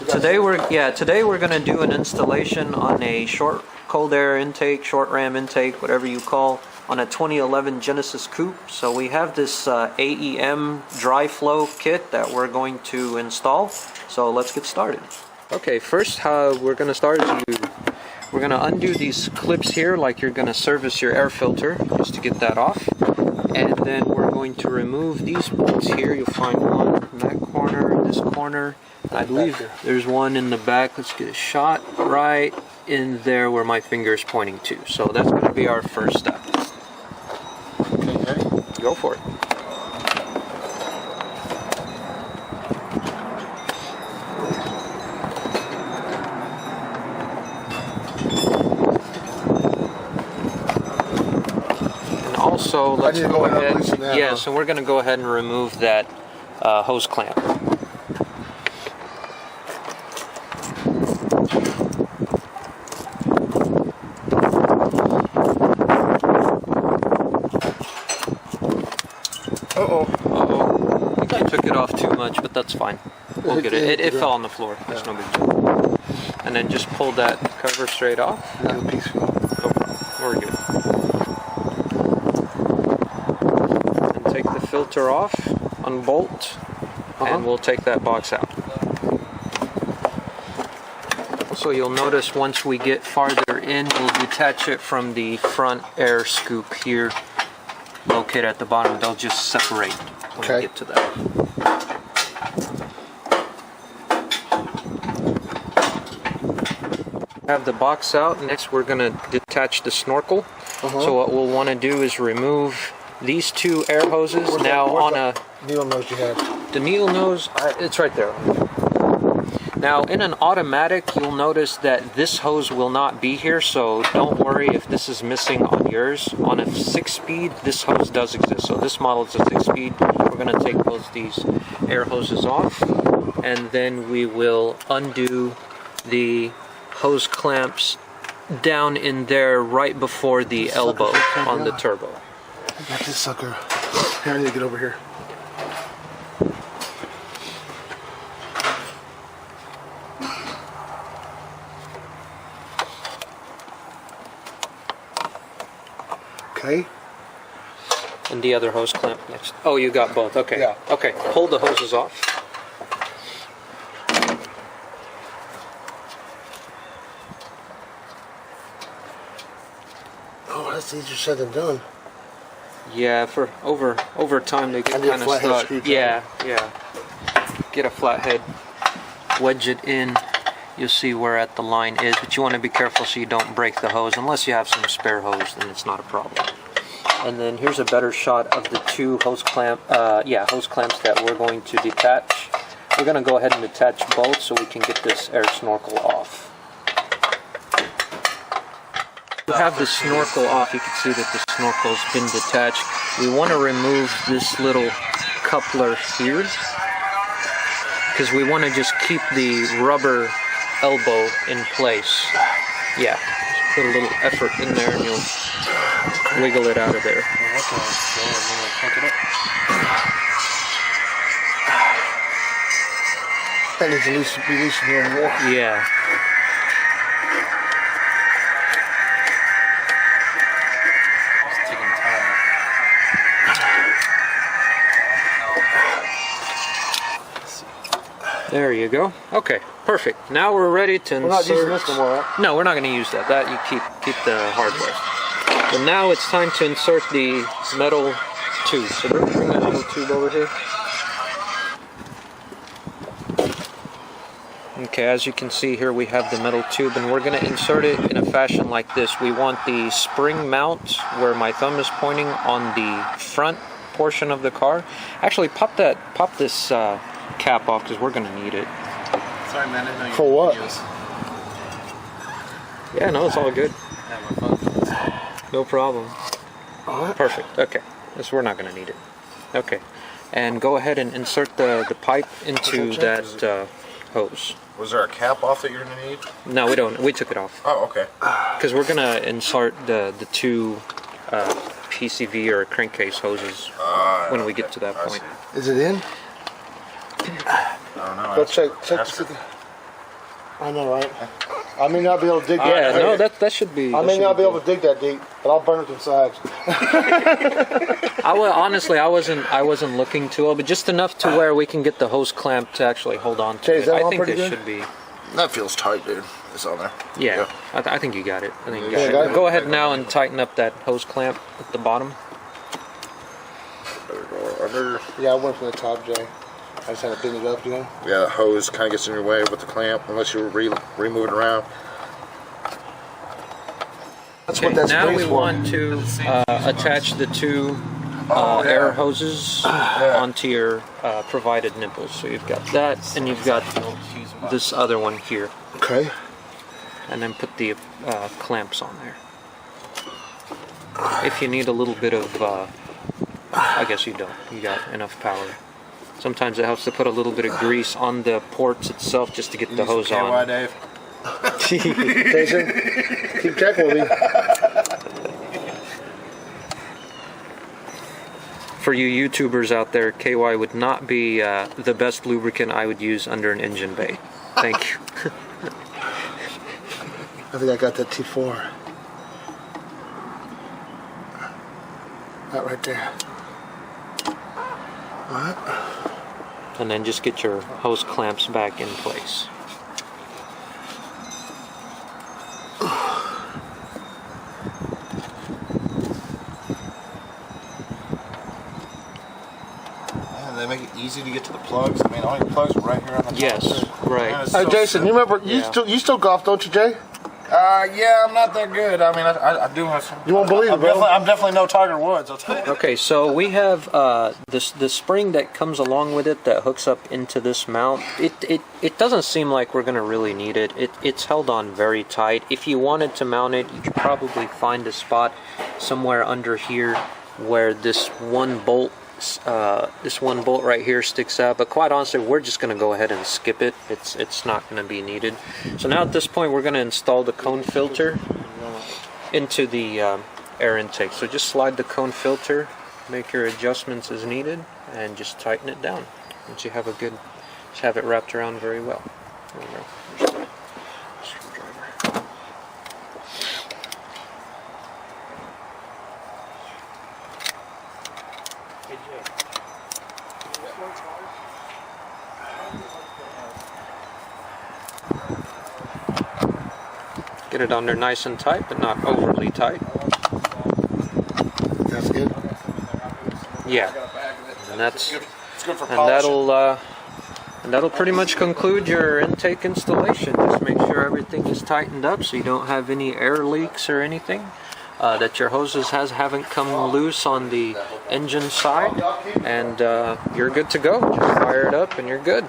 Today we're going to do an installation on a short cold air intake, short ram intake, whatever you call, on a 2011 Genesis Coupe. So we have this AEM Dryflow kit that we're going to install. So let's get started. Okay, first how we're going to start is we're going to undo these clips here like you're going to service your air filter, just to get that off. And then we're going to remove these bolts here. You'll find one in that corner, this corner. I believe there's one in the back. Let's get a shot right in there where my finger is pointing to. So that's going to be our first step. Okay, go for it. And also, let's go ahead. Yeah, so we're going to go ahead and remove that hose clamp. I think you took it off too much, but that's fine. We'll get it. It fell on the floor. That's no big deal. And then just pull that cover straight off. No problem. We're good. And take the filter off, unbolt, and we'll take that box out. So you'll notice once we get farther in, we'll detach it from the front air scoop here, located at the bottom. They'll just separate when we get to that. Have the box out. Next we're going to detach the snorkel. So what we'll want to do is remove these two air hoses. Where's the needle nose you have? The needle nose, it's right there. Now in an automatic, you'll notice that this hose will not be here, so don't worry if this is missing on yours. On a 6-speed, this hose does exist. So this model is a 6-speed. We're going to take both these air hoses off, and then we will undo the hose clamps down in there right before the elbow on the turbo. I got this sucker. Here, I need to get over here. Okay. And the other hose clamp next. Oh, you got both. Okay. Yeah. Okay. Pull the hoses off. Oh, that's easier said than done. Yeah, for over time they get kind of stuck. Yeah. Get a flathead, wedge it in. You'll see where at the line is, but you want to be careful so you don't break the hose. Unless you have some spare hose, then it's not a problem. And then here's a better shot of the two hose clamps that we're going to detach. We're going to go ahead and detach both so we can get this air snorkel off. To have the snorkel off, you can see that the snorkel's been detached. We want to remove this little coupler here, because we want to just keep the rubber elbow in place. Yeah, just put a little effort in there and you'll wiggle it out of there. That needs to be loosened a little more. Yeah. There you go. Okay, perfect. Now we're ready to insert. We're not using this no more, right? No, we're not going to use that. That you keep the hardware. But now it's time to insert the metal tube. So bring that metal tube over here. Okay, as you can see here, we have the metal tube, and we're going to insert it in a fashion like this. We want the spring mount where my thumb is pointing on the front portion of the car. Actually, pop this cap off, because we're going to need it. Sorry, man. I didn't know you For what? videos. Yeah, no, it's all good. Have my fun. No problem. Alright. Perfect. Okay. This, we're not going to need it. Okay. And go ahead and insert the pipe into that hose. Was there a cap off that you're going to need? No, we don't. We took it off. Oh, okay. Because we're going to insert the two PCV or crankcase hoses when we get to that point. Is it in? I don't know. Let's check. I know, right? I may not be able to dig Yeah, that. no, that should be. I may not be able to dig that deep, but I'll burn it inside. Honestly, I wasn't looking too well, but just enough to where we can get the hose clamp to actually hold on to Okay, is it. that I on think pretty it good? should be. That feels tight, dude. It's on there. Yeah, I think you got it. I think you Yeah, got got it. it. Go ahead now and tighten up that hose clamp at the bottom. Better go under. Yeah, I went from the top, Jay. I just had to bend it up, you know? Yeah, the hose kind of gets in your way with the clamp unless you remove it around. That's Okay, what that's now great we for. want to attach the two air hoses onto your provided nipples. So you've got that, and you've got this other one here. Okay. And then put the clamps on there. If you need a little bit of, I guess you don't. You got enough power. Sometimes it helps to put a little bit of grease on the ports itself just to get the hose KY, on. Dave. Jason, keep track with me. For you YouTubers out there, KY would not be the best lubricant I would use under an engine bay. Thank you. I think I got that T4. That right there. Alright. And then just get your hose clamps back in place. Man, they make it easy to get to the plugs. I mean, all your plugs are right here on the top. Yes, right. Man, it's Hey, so Jason, simple. you remember, Yeah. you still golf, don't you, Jay? Yeah, I'm not that good. I mean, I do have some. You won't believe it, bro. I'm definitely no Tiger Woods, I'll tell you. Okay, so we have the spring that comes along with it that hooks up into this mount. It doesn't seem like we're going to really need it. It's held on very tight. If you wanted to mount it, you could probably find a spot somewhere under here where this one bolt right here sticks out. But quite honestly, we're just going to go ahead and skip it. It's not going to be needed. So now at this point, we're going to install the cone filter into the air intake. So just slide the cone filter, make your adjustments as needed, and just tighten it down. Once you have just have it wrapped around very well. There we go. There's the screwdriver. Get it under nice and tight, but not overly tight. That's good. Yeah, and It's good for polishing. that'll pretty much conclude your intake installation. Just make sure everything is tightened up so you don't have any air leaks or anything. That your hoses haven't come loose on the engine side, and you're good to go. Just fire it up and you're good.